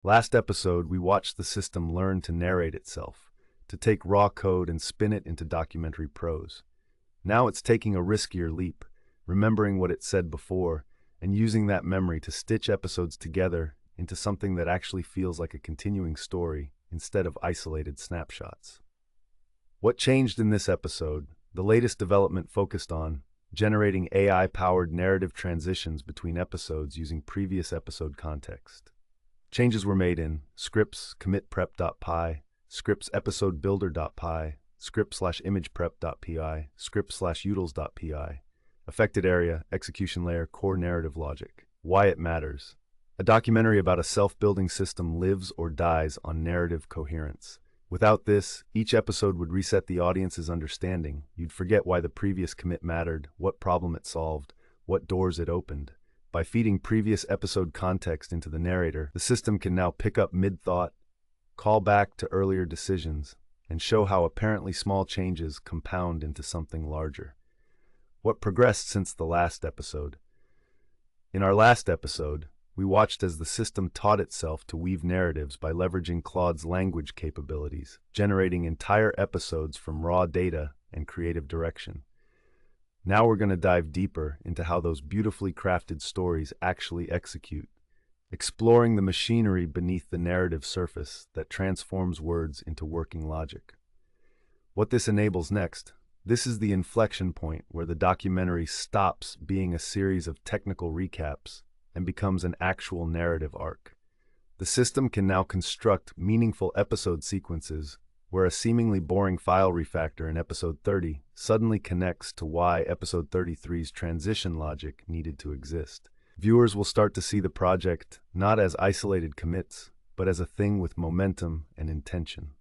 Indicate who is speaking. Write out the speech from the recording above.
Speaker 1: Last episode, we watched the system learn to narrate itself, to take raw code and spin it into documentary prose. Now it's taking a riskier leap, remembering what it said before, and using that memory to stitch episodes together into something that actually feels like a continuing story instead of isolated snapshots. What changed in this episode? The latest development focused on generating AI-powered narrative transitions between episodes using previous episode context. Changes were made in scripts commitprep.py, scripts episodebuilder.py, script/imageprep.py, script/utils.py. Affected area, execution layer, core narrative logic. Why it matters. A documentary about a self-building system lives or dies on narrative coherence. Without this, each episode would reset the audience's understanding. You'd forget why the previous commit mattered, what problem it solved, what doors it opened. By feeding previous episode context into the narrator, the system can now pick up mid-thought, call back to earlier decisions, and show how apparently small changes compound into something larger. What progressed since the last episode? In our last episode, we watched as the system taught itself to weave narratives by leveraging Claude's language capabilities, generating entire episodes from raw data and creative direction. Now we're going to dive deeper into how those beautifully crafted stories actually execute, exploring the machinery beneath the narrative surface that transforms words into working logic. What this enables next, this is the inflection point where the documentary stops being a series of technical recaps and becomes an actual narrative arc. The system can now construct meaningful episode sequences where a seemingly boring file refactor in episode 30 suddenly connects to why episode 33's transition logic needed to exist. Viewers will start to see the project not as isolated commits, but as a thing with momentum and intention.